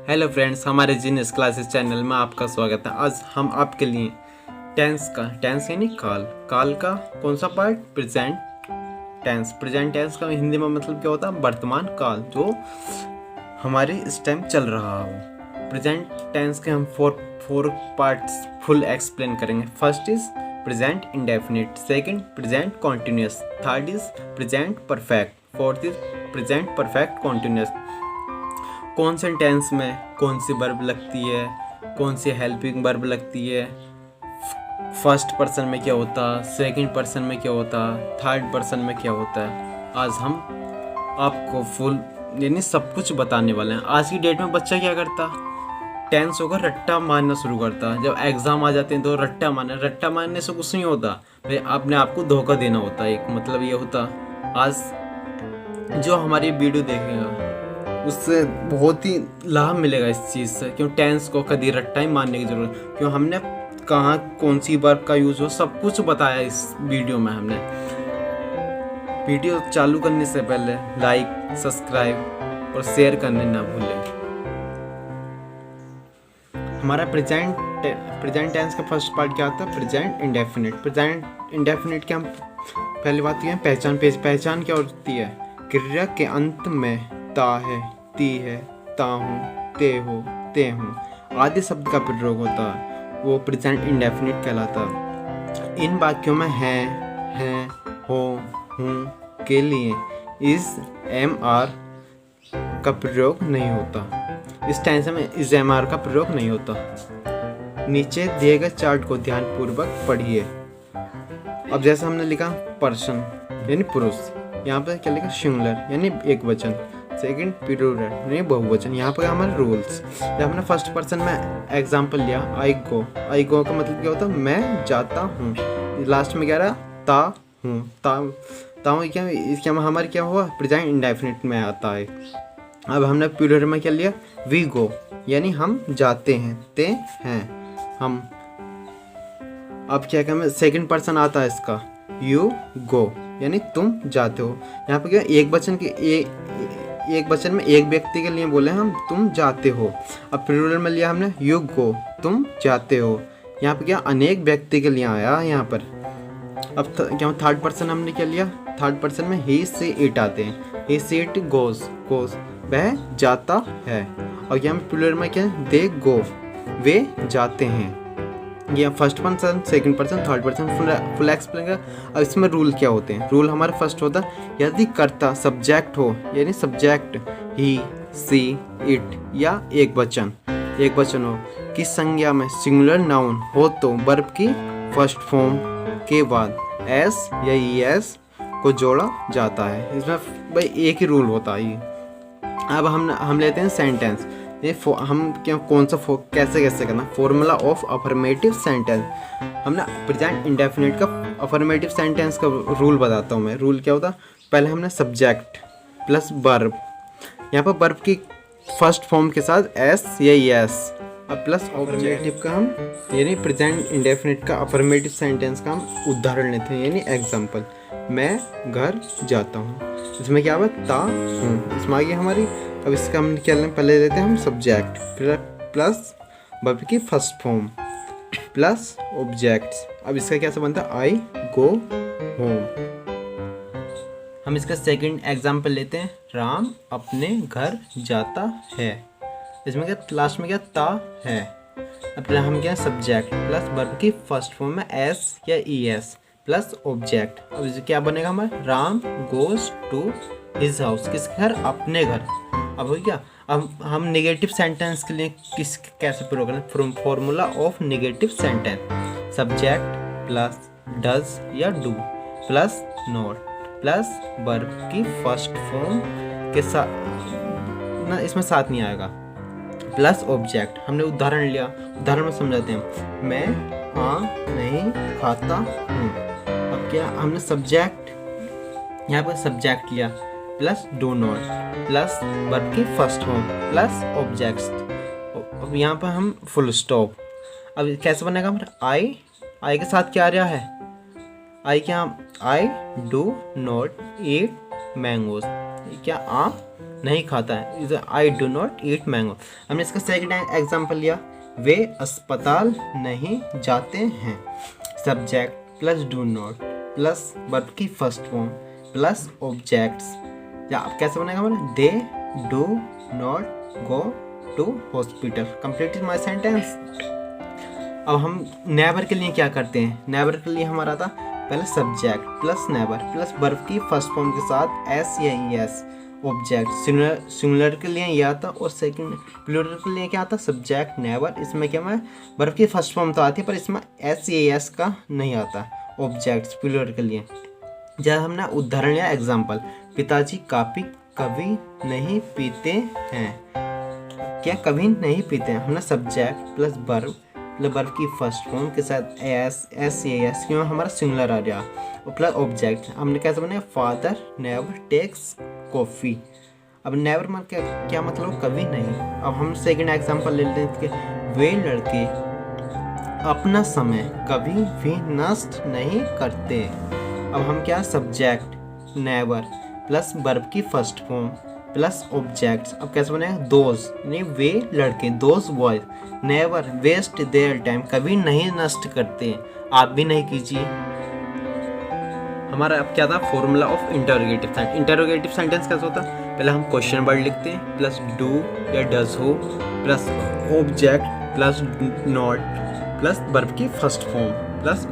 Hello friends, हमारे genius classes channel में आपका स्वागत है। आज हम आपके लिए टेंस यानी काल का कौन सा पार्ट, प्रेजेंट टेंस का हिंदी में मतलब क्या होता है, वर्तमान काल जो हमारे इस टाइम चल रहा हो। प्रेजेंट टेंस के हम फोर पार्ट्स फुल एक्सप्लेन करेंगे। First is present indefinite, second present continuous, third is present perfect, fourth is present perfect continuous. कौन से टेंस में कौन सी वर्ब लगती है, कौन सी हेल्पिंग वर्ब लगती है, फर्स्ट पर्सन में क्या होता है, सेकंड पर्सन में क्या होता है, थर्ड पर्सन में क्या होता है, आज हम आपको फुल यानी सब कुछ बताने वाले हैं। आज की डेट में बच्चा क्या करता, टेंस होकर रट्टा मारना शुरू करता है। जब एग्ज़ाम आ जाते हैं तो रट्टा मारने से कुछ नहीं होता भाई, अपने आप को धोखा देना होता है। एक मतलब ये होता, आज जो हमारी वीडियो देखेगा उससे बहुत ही लाभ मिलेगा इस चीज़ से, क्यों टेंस को कभी रट्टा ही मारने की जरूरत, क्यों हमने कहाँ कौन सी वर्ब का यूज़ हो सब कुछ बताया इस वीडियो में। हमने वीडियो चालू करने से पहले लाइक, सब्सक्राइब और शेयर करने ना भूलें। हमारा प्रेजेंट टेंस का फर्स्ट पार्ट क्या होता है, प्रेजेंट इंडेफिनिट। प्रेजेंट इंडेफिनिट की हम पहली बात ये पहचान क्या होती है, क्रिया के अंत में ता है, ती है, ता हूँ, ते हूँ आदि शब्द का प्रयोग होता है, वो प्रेजेंट इंडेफिनिट कहलाता है। इन वाक्यों में हैं, हो, हूँ के लिए इस एम आर का प्रयोग नहीं होता। इस टेंस में इस एम आर का प्रयोग नहीं होता। नीचे दिए गए चार्ट को ध्यानपूर्वक पढ़िए। अब जैसे हमने लिखा पर्सन यानी पुरुष, यहाँ पर क्या लिखा, सिंगुलर यानी एक वचन, सेकंड प्लूरल यानी बहुवचन। यहाँ पर हमारे रूल्स, जब हमने फर्स्ट पर्सन में एग्जांपल लिया आई गो का मतलब क्या होता है, मैं जाता हूँ। लास्ट में क्या रहा, ता हूँ क्या, इसके हमारे क्या हुआ, प्रेजेंट इंडेफिनिट में आता है। अब हमने प्लूरल में क्या लिया, वी गो यानी हम जाते हैं, ते हैं हम। अब क्या कहें, सेकंड पर्सन आता है इसका, यू गो यानी तुम जाते हो। यहाँ पर क्या एक वचन में एक व्यक्ति के लिए बोले हम, तुम जाते हो। अब प्लूरल में लिया हमने, यू गो तुम जाते हो। यहाँ पर क्या अनेक व्यक्ति के लिए आया यहाँ पर। अब क्या थर्ड पर्सन हमने क्या लिया, थर्ड पर्सन में ही से इट आते हैं, ही से इट गोज वह जाता है। और यहाँ प्लूरल में क्या है, दे गो वे जाते हैं। ये first person, second person, third person full explain कर। अब इसमें रूल क्या होते हैं, रूल हमारा फर्स्ट होता है, यदि कर्ता सब्जेक्ट हो यानी सब्जेक्ट ही, सी, इट या एक वचन हो की संज्ञा में सिंगुलर नाउन हो तो वर्ब की फर्स्ट फॉर्म के बाद एस या ईएस को जोड़ा जाता है। इसमें भाई एक ही रूल होता है। अब हम लेते हैं सेंटेंस। ये हम क्या कौन सा कैसे करना, फॉर्मूला ऑफ अफर्मेटिव सेंटेंस। हमने प्रेजेंट इंडेफिनिट का अफर्मेटिव सेंटेंस का रूल बताता हूँ मैं। रूल क्या होता, पहले हमने सब्जेक्ट प्लस वर्ब, यहाँ पर वर्ब की फर्स्ट फॉर्म के साथ एस या यस, अब प्लस ऑब्जेक्टिव का हम यानी प्रेजेंट इंडेफिनिट का अफर्मेटिव सेंटेंस का हम उदाहरण लेते हैं यानी एग्जाम्पल, मैं घर जाता हूँ। इसमें क्या हुआ, ता हूँ, इसमें आ गई हमारी। अब इसका हम क्या लें, पहले लेते हैं हम सब्जेक्ट प्लस वर्ब की फर्स्ट फॉर्म प्लस ऑब्जेक्ट्स। अब इसका कैसे बनता है, आई गो होम। हम इसका सेकंड एग्जाम्पल लेते हैं, राम अपने घर जाता है। इसमें क्या लास्ट में क्या, ता है। अब हम क्या, सब्जेक्ट प्लस वर्ब की फर्स्ट फॉर्म में एस या ई एस प्लस ऑब्जेक्ट। अब इसे क्या बनेगा हमारा, Ram goes to his house, किस घर, अपने घर। अब हो गया। अब हम नेगेटिव सेंटेंस के लिए कैसे प्रयोग करें, from formula of negative sentence, subject plus does या do plus not plus verb की फर्स्ट फॉर्म के साथ ना, इसमें साथ नहीं आएगा, प्लस ऑब्जेक्ट। हमने उदाहरण लिया, उदाहरण में समझाते हैं, मैं नहीं खाता हूँ। अब क्या हमने सब्जेक्ट, यहाँ पर सब्जेक्ट लिया plus do not plus verb की फर्स्ट फॉर्म प्लस ऑब्जेक्ट्स। अब यहाँ पर हम फुल स्टॉप। अब कैसे बनेगा हमारा, आई के साथ क्या आ रहा है, I do not eat mangoes, क्या आम नहीं खाता है, I do not eat mango. हमने इसका सेकंड एग्जाम्पल लिया, वे अस्पताल नहीं जाते हैं। Subject plus do not plus verb की फर्स्ट फॉर्म प्लस ऑब्जेक्ट्स, या अब कैसे बनेगा हमारा, they do not go to hospital. Completed my sentence. अब हम नेवर के लिए क्या करते हैं, नेवर के लिए हमारा था पहले subject plus never plus verb की फर्स्ट फॉर्म के साथ एस या ई एस ऑब्जेक्ट। सिंगुलर के लिए यह आता और सेकंड प्लूरल के लिए क्या आता, सब्जेक्ट नेवर। इसमें क्या है, वर्ब की फर्स्ट फॉर्म तो आती है पर इसमें एस या एस का नहीं आता ऑब्जेक्ट्स प्लूरल के लिए। जब हमने उदाहरण लिया एग्जाम्पल, पिताजी काफी कभी नहीं पीते हैं। क्या कभी नहीं पीते हैं, हमने सब्जेक्ट प्लस वर्ब वर्ब की फर्स्ट फॉर्म के साथ एस क्यों हमारा सिंगुलर आ गया, और प्लस ऑब्जेक्ट हमने कैसे बनाया, फादर नेवर टेक्स कॉफ़ी। अब नेवर मतलब क्या मतलब, कभी नहीं। अब हम सेकंड एग्जांपल ले लेते हैं कि वे लड़के अपना समय कभी भी नष्ट नहीं करते। अब हम क्या, सब्जेक्ट नेवर प्लस वर्ब की फर्स्ट फॉर्म प्लस ऑब्जेक्ट्स। अब कैसे बनेगा, दोज यानी वे लड़के, those boys never waste their time, कभी नहीं नष्ट करते, आप भी नहीं कीजिए। हमारा अब क्या था, formula of interrogative sentence. Interrogative sentence कैसे होता है, पहले हम क्वेश्चन वर्ड लिखते हैं प्लस डू या डज हो plus object plus not plus verb की फर्स्ट फॉर्म प्लस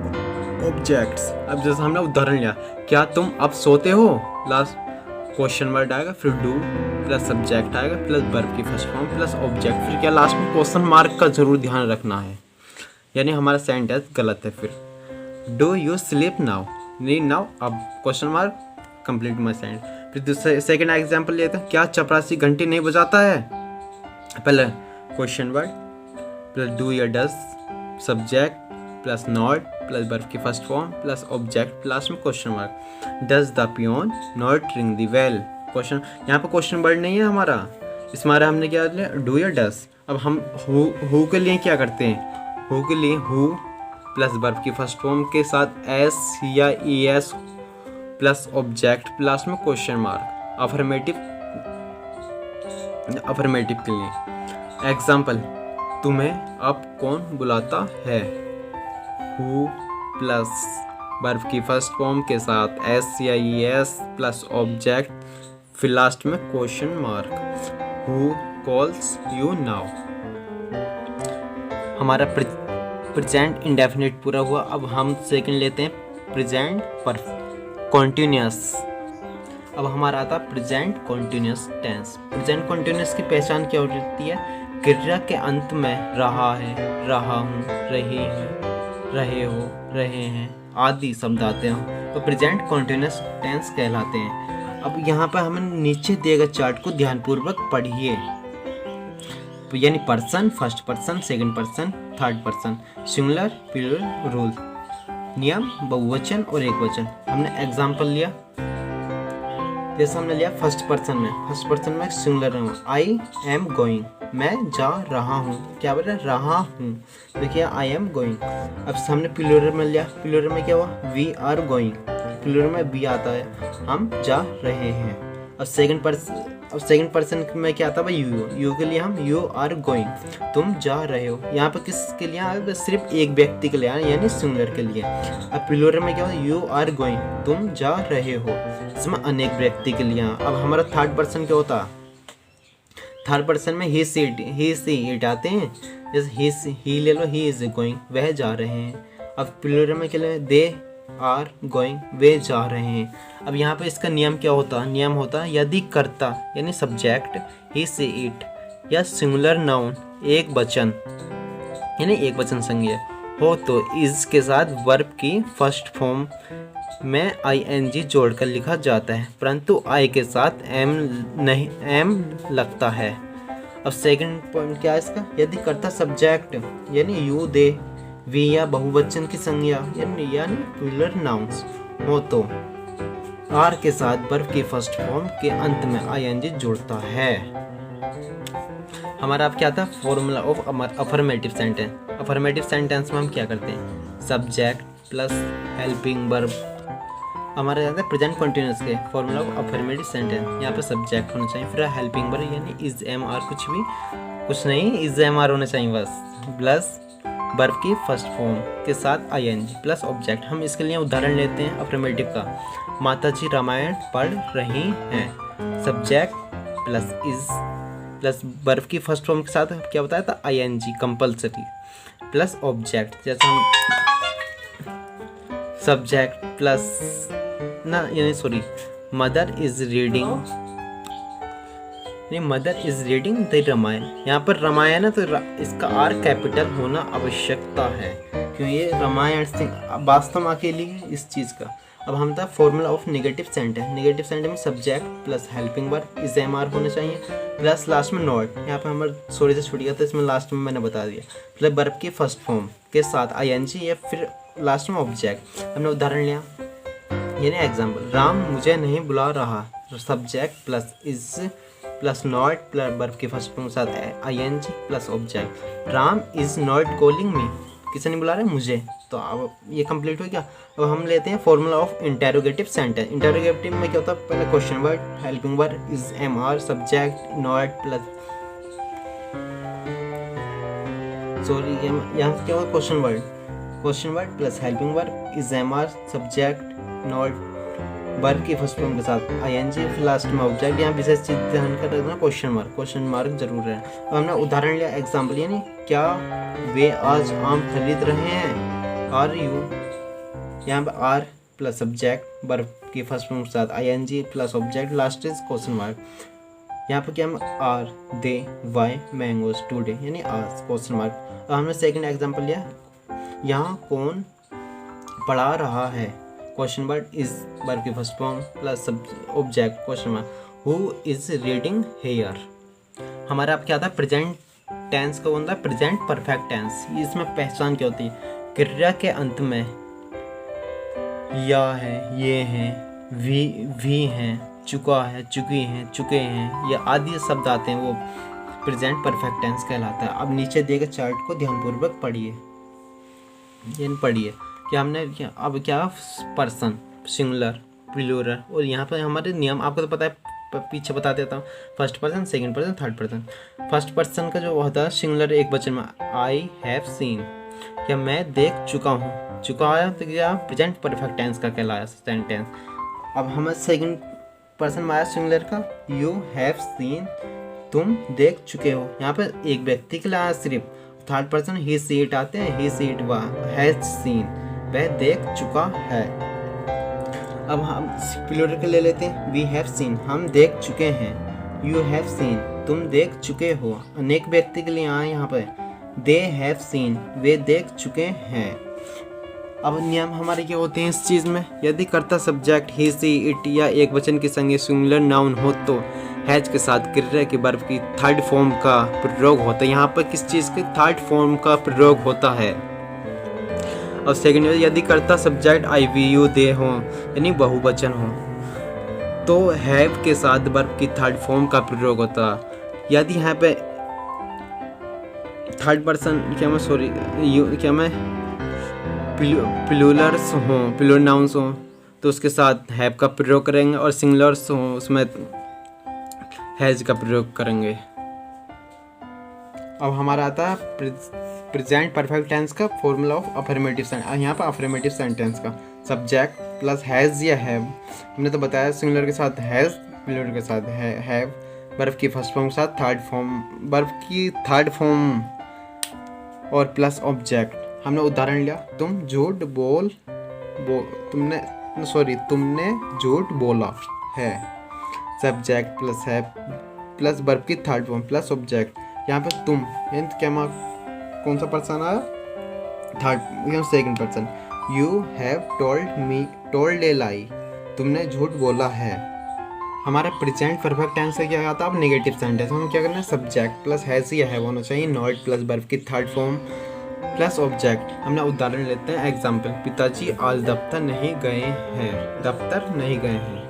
ऑब्जेक्ट्स। अब जैसे हमने उदाहरण लिया, क्या तुम अब सोते हो, लास्ट क्वेश्चन वर्ड आएगा, फिर डू प्लस सब्जेक्ट आएगा प्लस वर्ब की फर्स्ट फॉर्म प्लस ऑब्जेक्ट, फिर क्या लास्ट में क्वेश्चन मार्क का जरूर ध्यान रखना है, यानी हमारा सेंटेंस गलत है। फिर डू यू स्लीप नाउ, नहीं नाउ, अब question mark, complete my sentence. फिर दूसरा सेकंड एग्जांपल लेते हैं, क्या चपरासी घंटी नहीं बजाता है, पहले क्वेश्चन वर्ड प्लस डू या does subject plus not plus verb की first form plus object last में question mark. Does the peon not ring the bell, question, यहाँ पे क्वेश्चन वर्ड नहीं है हमारा, इस मारे हमने क्या लिया, डू या डज। अब हम हु के लिए क्या करते हैं, हु के लिए हु प्लस वर्ब की फर्स्ट फॉर्म के साथ एस या E S plus object plus में क्वेश्चन मार्क। अफर्मेटिव के लिए एग्जाम्पल, तुम्हें अब कौन बुलाता है, हु प्लस वर्ब की फर्स्ट फॉर्म के साथ एस या ई एस प्लस ऑब्जेक्ट फिर लास्ट में question mark. Who calls you now. हमारा प्रेजेंट इंडेफिनिट पूरा हुआ। अब हम सेकंड लेते हैं प्रेजेंट परफेक्ट कॉन्टिन्यूअस। अब हमारा आता present continuous tense. Present continuous की पहचान क्या होती है, क्रिया के अंत में रहा है, रहा हूँ, रही है, रहे हो, रहे हैं आदि शब्द आते हैं तो प्रेजेंट कॉन्टिन्यूअस टेंस कहलाते हैं। अब यहाँ पर हमें नीचे दिए गए चार्ट को ध्यानपूर्वक पढ़िए, यानी person, first person, second person, third person, singular, plural, rule, नियम, बहुवचन और एकवचन। हमने एग्जाम्पल लिया, जैसे हमने लिया फर्स्ट पर्सन में सिंगुलर हूँ, आई एम गोइंग, मैं जा रहा हूँ, क्या बोल रहे, रहा हूँ, देखिए आई एम गोइंग। अब हमने प्लूरल में लिया, प्लूरल में क्या हुआ, वी आर गोइंग, प्लूरल में वी आता है, हम जा रहे हैं। अब सेकंड पर्सन में क्या आता है भाई, यू के लिए हम यू आर गोइंग, तुम जा रहे हो। यहाँ पर किसके लिए आया, सिर्फ एक व्यक्ति के लिए आया, यानी सिंगुलर के लिए। अब प्लूरल में क्या हो, यू आर गोइंग, तुम जा रहे हो, इसमें अनेक व्यक्ति के लिए। अब हमारा थर्ड पर्सन क्या होता, थर्ड पर्सन में ही सी इट आते हैं, जैसे ही ले लो, ही इज गोइंग, वह जा रहे हैं। अब प्लूरल में क्या ले, दे आर गोइंग, वे जा रहे हैं। अब यहाँ पे इसका नियम क्या होता है, नियम होता है यदि कर्ता यानी सब्जेक्ट ही सी इट या सिंगुलर नाउन एक वचन यानी एक वचन संज्ञा हो तो इज के साथ वर्ब की फर्स्ट फॉर्म में ing जोड़कर लिखा जाता है, परंतु आई के साथ एम लगता है। अब सेकंड पॉइंट क्या है इसका, यदि कर्ता सब्जेक्ट यानी यू, दे, वी या बहुवचन की संज्ञा यानी प्लूरल नाउन्स हो तो आर के साथ वर्ब की फर्स्ट फॉर्म के अंत में ing जुड़ता है। हमारा अब क्या था, formula of affirmative sentence. Affirmative sentence में हम क्या करते हैं, सब्जेक्ट प्लस हेल्पिंग वर्ब हमारे यहाँ है प्रेजेंट कंटिन्यूस के फॉर्मूला ऑफ अफर्मेटिव सेंटेंस। यहाँ पे सब्जेक्ट होना चाहिए, फिर हेल्पिंग वर्ब यानी इज एम आर, कुछ नहीं इज एम आर होना चाहिए बस, प्लस वर्ब की फर्स्ट फॉर्म के साथ आईएनजी प्लस ऑब्जेक्ट। हम इसके लिए उदाहरण लेते हैं अफर्मेटिव का। माताजी रामायण पढ़ रही हैं, subject plus is plus verb की फर्स्ट फॉर्म के साथ क्या बताया था, आईएनजी कंपल्सरी प्लस ऑब्जेक्ट। जैसे हम subject plus mother is reading the Ramayana. यहाँ पर रामायण है तो इसका आर कैपिटल होना आवश्यकता है, क्यों ये रामायण से वास्तव अकेली है इस चीज़ का। अब हम था formula of negative sentence. Negative sentence में subject plus helping verb is am are होना चाहिए, प्लस लास्ट में नॉट। यहाँ पर हमारे थोड़ी से छूट गया था, इसमें लास्ट में मैंने बता दिया, प्लस वर्ब की फर्स्ट फॉर्म के साथ आईएनजी या फिर लास्ट में ऑब्जेक्ट। हमने उदाहरण लिया, यानी एग्जाम्पल, राम मुझे नहीं बुला रहा, subject plus is plus not plus verb की फर्स्ट फॉर्म के साथ ING plus object. Ram is not calling me, किसे नहीं बुला रहे, मुझे। तो अब ये कंप्लीट हो गया। अब हम लेते हैं formula of interrogative sentence. Interrogative में क्या होता है, पहले question word, helping verb is am are, subject not plus यहाँ से क्या होगा, question word plus helping verb is am are, subject not verb की फर्स्ट फॉर्म के साथ आईएनजी, फिर लास्ट में ऑब्जेक्ट। यहाँ विशेष चीज ध्यान कर रखना, क्वेश्चन मार्क जरूर है। अब हमने उदाहरण लिया एग्जाम्पल, यानी क्या वे आज आम खरीद रहे हैं, आर यू। यहाँ पे आर प्लस सब्जेक्ट वर्ब की फर्स्ट फॉर्म के साथ ING plus object, last is question mark. यहाँ पे क्या are they why mangoes today, यानी आज क्वेश्चन मार्क। अब हमने सेकंड एग्जाम्पल लिया, यहाँ कौन पढ़ा रहा है, क्वेश्चन वर्ड इज वर्ब की first form plus object question mark, who is reading here. हमारा अब क्या था, प्रेजेंट टेंस का होता है प्रेजेंट परफेक्ट टेंस। इसमें पहचान क्या होती है, क्रिया के अंत में या है, ये है, वी हैं, चुका है, चुकी हैं, चुके हैं, या आदि शब्द आते हैं, वो प्रेजेंट परफेक्ट टेंस कहलाता है। अब नीचे दिए गए चार्ट को ध्यानपूर्वक पढ़िए, कि हमने अब क्या पर्सन, सिंगुलर, प्लूरल, और यहाँ पर हमारे नियम आपको तो पता है, पीछे बता देता हूँ। First person, second person, third person. First person का जो होता है सिंगुलर एक वचन में, आई हैव सीन, क्या मैं देख चुका हूँ, चुका आया तो क्या प्रेजेंट परफेक्ट टेंस का कहलाया सेंटेंस। अब हमें सेकंड पर्सन में आया सिंगुलर का, यू हैव सीन, तुम देख चुके हो। यहाँ पर एक व्यक्ति के लिए आया सिर्फ। Third person he see it आते हैं, ही सी इट हैज सीन, वह देख चुका है। अब हम प्लूरल के ले लेते हैं, वी हैव सीन, हम देख चुके हैं, यू हैव सीन, तुम देख चुके हो। अनेक व्यक्ति के लिए आए यहाँ पर, दे हैव सीन, वे देख चुके हैं। अब नियम हमारे क्या होते हैं इस चीज़ में, यदि कर्ता सब्जेक्ट ही सी इट या एक वचन के संगे सिंगुलर नाउन हो तो हैज के साथ क्रिया के वर्ब की थर्ड फॉर्म का प्रयोग होता है। यहाँ पर किस चीज़ के थर्ड फॉर्म का प्रयोग होता है। और सेकंड, यदि कर्ता subject I we you they हो यानी बहुवचन हो तो हैव के साथ वर्ब की थर्ड फॉर्म का प्रयोग होता है। यदि यहाँ पे थर्ड पर्सन प्लूरल्स हों, प्लूरल नाउन्स हों तो उसके साथ हैव का प्रयोग करेंगे, और सिंगुलर्स हों उसमें हैज का प्रयोग करेंगे। अब हमारा आता है प्रेजेंट परफेक्ट टेंस का फॉर्मूला ऑफ अफर्मेटिव सेंटेंस। यहाँ पर अफर्मेटिव सेंटेंस का सब्जेक्ट प्लस हैज या हैव, हमने तो बताया सिंगुलर के साथ हैज, प्लूरल के साथ हैव, वर्ब की फर्स्ट फॉर्म के साथ वर्ब की थर्ड फॉर्म और प्लस ऑब्जेक्ट। हमने उदाहरण लिया, तुमने झूठ बोला है, सब्जेक्ट प्लस है प्लस वर्ब की थर्ड फॉर्म प्लस ऑब्जेक्ट। यहाँ पे तुम क्या कौन सा पर्सन आया, third second person, you have told a lie, तुमने झूठ बोला है। हमारा प्रेजेंट परफेक्ट टेंस से क्या आता है, अब नेगेटिव सेंटेंस हम क्या करना है, सब्जेक्ट प्लस हैज या हैव होना चाहिए, नॉट प्लस वर्ब की थर्ड फॉर्म प्लस ऑब्जेक्ट। हमने उदाहरण लेते हैं एग्जाम्पल, पिताजी आज दफ्तर नहीं गए हैं।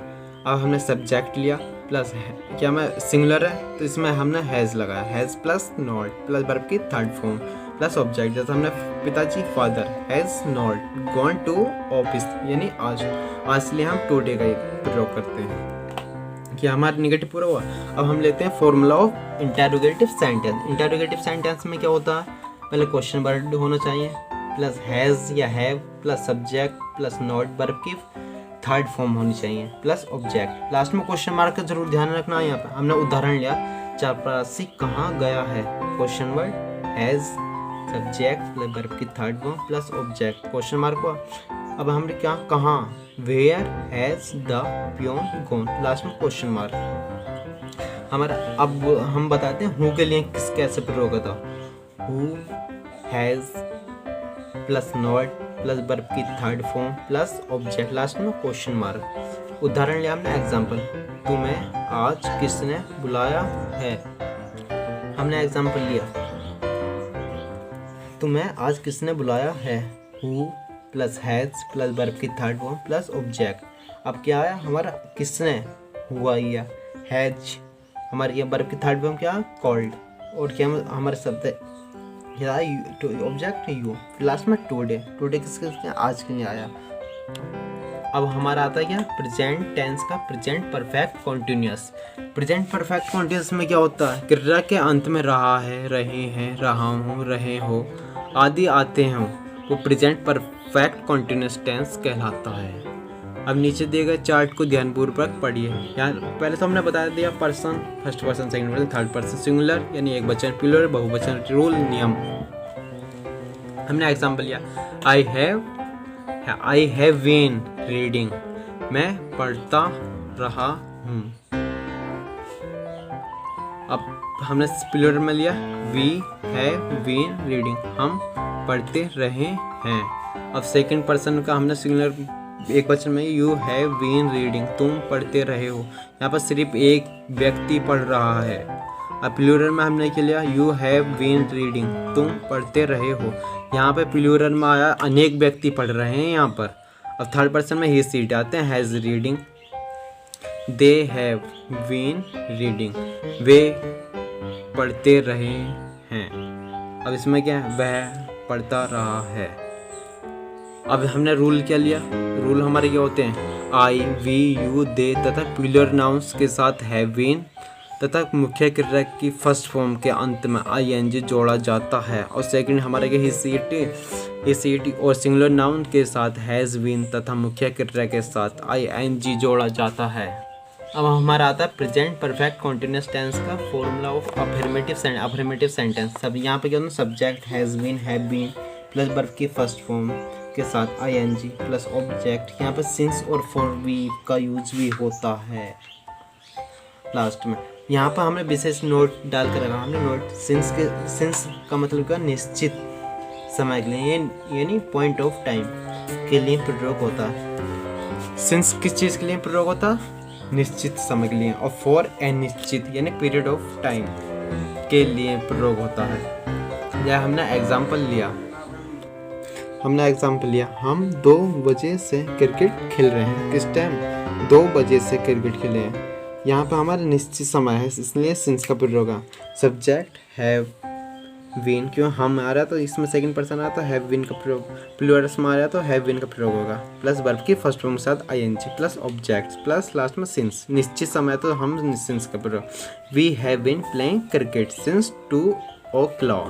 अब हमने सब्जेक्ट लिया प्लस क्या मैं सिंगुलर है तो इसमें हमने हैज़ लगाया, has plus not plus verb की थर्ड फॉर्म प्लस ऑब्जेक्ट। जैसे हमने पिताजी father has not gone to office, यानी आज के लिए हम टुडे का प्रयोग करते हैं कि हमारा निगेटिव पूरा हुआ। अब हम लेते हैं formula of interrogative sentence. Interrogative sentence में क्या होता है, पहले क्वेश्चन वर्ड होना चाहिए प्लस हैज़ या have plus subject plus not verb की थर्ड फॉर्म होनी चाहिए प्लस ऑब्जेक्ट। लास्ट में क्वेश्चन मार्क का जरूर ध्यान रखना है। यहाँ पर हमने उदाहरण लिया चपरासी कहाँ गया है, question word has subject plus verb की third form plus object question mark हुआ। अब हमने क्या कहाँ, where has the peon gone, last में क्वेश्चन मार्क हमारा। अब हम बताते हैं हु के लिए किस कैसे प्रयोग होता है। Who has plus not plus verb की third form plus object last में क्वेश्चन मार्क। उदाहरण लिया हमने एग्जाम्पल, तुम्हें आज किसने बुलाया है। हमने एग्जाम्पल लिया तुम्हें आज किसने बुलाया है, who plus has plus verb की थर्ड फॉर्म प्लस ऑब्जेक्ट। अब क्या आया हमारा किसने, हुआ या हैज, हमारी वर्ब की थर्ड फॉर्म क्या कॉल्ड, और क्या हमारे शब्द ऑब्जेक्ट यू, लास्ट में टुडे। टुडे किसके लिए, आज के लिए आया। अब हमारा आता है क्या प्रेजेंट टेंस का present perfect continuous. Present perfect continuous में क्या होता है, क्रिया के अंत में रहा है, रहे हैं, रहा हूँ, रहे हो आदि आते हैं, वो प्रेजेंट परफेक्ट कॉन्टिन्यूअस टेंस कहलाता है। अब नीचे दिए गए चार्ट को ध्यानपूर्वक पढ़िए। यहाँ पहले तो हमने बता दिया person, first person, second person, third person singular यानी एक वचन, प्लूरल बहुवचन, रूल नियम। हमने एग्जाम्पल लिया आई हैव बीन रीडिंग, मैं पढ़ता रहा हूँ। अब हमने प्लूरल में लिया वी हैव बीन रीडिंग, हम पढ़ते रहे हैं। अब सेकंड पर्सन का हमने सिंगुलर एक वचन में यू हैव बीन रीडिंग, तुम पढ़ते रहे हो। यहाँ पर सिर्फ एक व्यक्ति पढ़ रहा है। अब प्लूरल में हमने क्या लिया यू हैव बीन रीडिंग, तुम पढ़ते रहे हो। यहाँ पे प्लूरल में आया अनेक व्यक्ति पढ़ रहे हैं यहाँ पर। अब थर्ड पर्सन में ही सीट आते हैं has reading, they have been reading, वे पढ़ते रहे हैं। अब इसमें क्या है वह पढ़ता रहा है। अब हमने रूल क्या लिया, रूल हमारे क्या होते हैं आई वी यू दे तथा प्लूरल नाउन्स के साथ हैव बीन तथा मुख्य क्रिया की फर्स्ट फॉर्म के अंत में ing जोड़ा जाता है। और सेकंड हमारे के ही और सिंगुलर नाउन के साथ हैज़ बीन तथा मुख्य क्रिया के साथ ing जोड़ा जाता है। अब हमारा आता है प्रेजेंट परफेक्ट कॉन्टिन्यूअस टेंस का फॉर्मूला ऑफ अफर्मेटिव सेंटेंस। सब यहाँ पे क्या होता है subject has been have been plus verb की फर्स्ट फॉर्म के साथ ing प्लस ऑब्जेक्ट। यहाँ पर सिंस और फॉर वी का यूज भी होता है लास्ट में। यहाँ पर हमने विशेष नोट डाल कर रखा, हमने नोट सिंस का मतलब क्या निश्चित समय के लिए यानी पॉइंट ऑफ टाइम के लिए प्रयोग होता है। सिंस किस चीज़ के लिए प्रयोग होता है, निश्चित समय के लिए। और फॉर अनिश्चित यानी पीरियड ऑफ टाइम के लिए प्रयोग होता है। यह हमने एग्जाम्पल लिया हम 2 बजे से क्रिकेट खेल रहे हैं। किस टाइम, 2 बजे से क्रिकेट खेले हैं। यहाँ पे हमारा निश्चित समय है इसलिए सिंस का प्रयोग होगा। सब्जेक्ट हैव बीन, क्यों हम आ रहा तो इसमें सेकंड पर्सन आता है हैव बीन का प्रयोग, प्लूरल में आ रहा तो हैव बीन का प्रयोग होगा प्लस वर्ब की फर्स्ट फॉर्म के साथ ing plus object plus last में सिंस। निश्चित समय तो हम सिंस का प्रयोग। We have been playing cricket since 2 o'clock,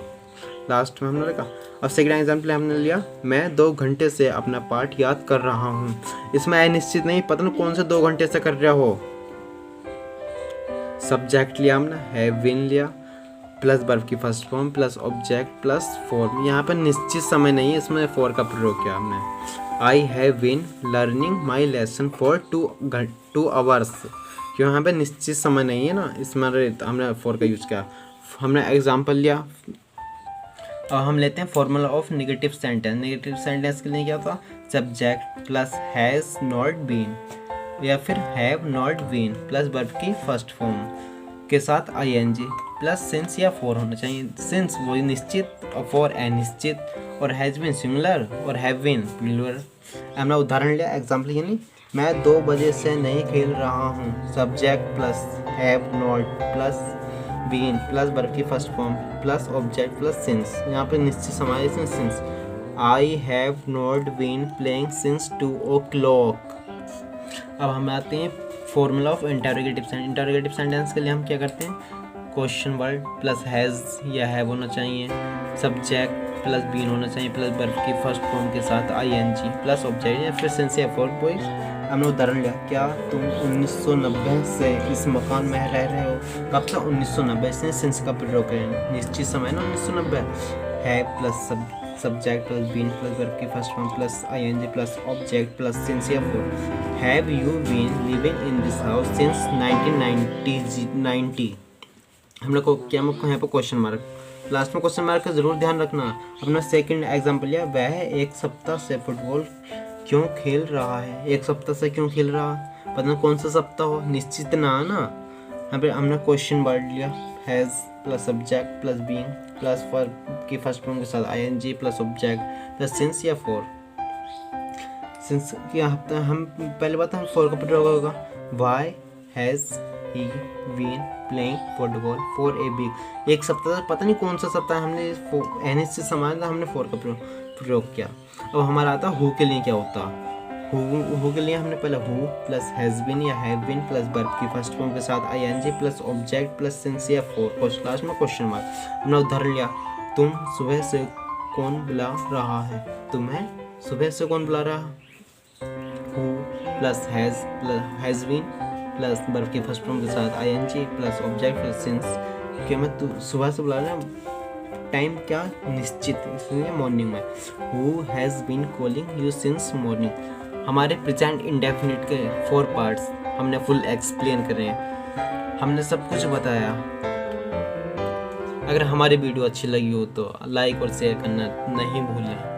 last में हमने लिखा। अब सेकंड एग्जाम्पल हमने लिया मैं 2 घंटे से अपना पाठ याद कर रहा हूँ। इसमें अनिश्चित नहीं, पता नहीं कौन से 2 घंटे से कर रहा हो। सब्जेक्ट लिया हमने हैव बीन लिया प्लस वर्ब की first form plus object plus form. यहाँ पर निश्चित समय नहीं है, इसमें फॉर का प्रयोग किया हमने। I have been learning my lesson for 2 hours, क्यों यहाँ पे निश्चित समय नहीं है ना, इसमें हमने फॉर का यूज किया। हमने एग्जाम्पल लिया। अब हम लेते हैं formula of negative sentence. Negative sentence के लिए क्या था subject plus has not been या फिर have not been plus verb की फर्स्ट फॉर्म के साथ ing प्लस सिंस या फॉर होना चाहिए। सिंस वो निश्चित और फॉर अनिश्चित और हैज़ बीन सिंगुलर और हैव बीन प्लूरल। हमने उदाहरण लिया एग्जाम्पल यानी मैं 2 बजे से नहीं खेल रहा हूँ। Subject plus have not plus been plus verb की first form plus object plus since. यहाँ पे निश्चित समय since. I have not been playing since 2 o'clock। अब हम आते हैं formula of interrogative sentence. Interrogative sentence के लिए हम क्या करते हैं, क्वेश्चन वर्ड प्लस हैज़ या हैव होना चाहिए, सब्जेक्ट प्लस बीन होना चाहिए प्लस वर्ब की फर्स्ट फॉर्म के साथ ing प्लस ऑब्जेक्ट या फिर सिंस या फॉर बॉयज। हमने उदाहरण लिया, क्या तुम 1990 से इस मकान में रह रहे हो। कब से 1990 से सिंस का प्रयोग करें, निश्चित समय ना 1990। है plus subject plus been plus verb की first form plus ing plus object plus since या for. Have you been living in this house since 1990। हम लोग को क्या यहाँ पर क्वेश्चन मार्क, लास्ट में क्वेश्चन मार्क का जरूर ध्यान रखना। अपना सेकंड एग्जांपल लिया, वह एक सप्ताह से फुटबॉल क्यों खेल रहा है। एक सप्ताह से क्यों खेल रहा है, पता नहीं कौन सा सप्ताह हो, निश्चित ना ना। यहाँ पे हमने क्वेश्चन वर्ड लिया, has plus subject plus being plus verb की फर्स्ट फॉर्म के साथ ing plus object plus since या फॉर। सिंस की हम पहले बात हम फॉर का प्रयोग होगा, why has he been playing football for a week. एक सप्ताह, पता नहीं कौन सा सप्ताह, हमने एन से समान था, हमने फॉर का प्रयोग किया। अब हमारा आता हु के लिए क्या होता, हु के लिए हमने पहले हु प्लस हैज़ बीन या हैव बीन प्लस वर्ब की फर्स्ट फॉर्म के साथ ing plus object plus since या फॉर। लास्ट में क्वेश्चन मार्क। हमने उदाहरण लिया, तुम सुबह से कौन बुला रहा है, तुम्हें सुबह से कौन बुला रहा है। Who plus has been plus verb की फर्स्ट फॉर्म के साथ ing plus object plus since. क्या मैं तू सुबह से बुला रहा हूँ, टाइम क्या निश्चित, इसलिए मॉर्निंग में। Who has been calling you since morning. हमारे प्रेजेंट इंडेफिनिट के 4 पार्ट्स हमने फुल एक्सप्लेन करे हैं, हमने सब कुछ बताया। अगर हमारी वीडियो अच्छी लगी हो तो लाइक और शेयर करना नहीं भूलें।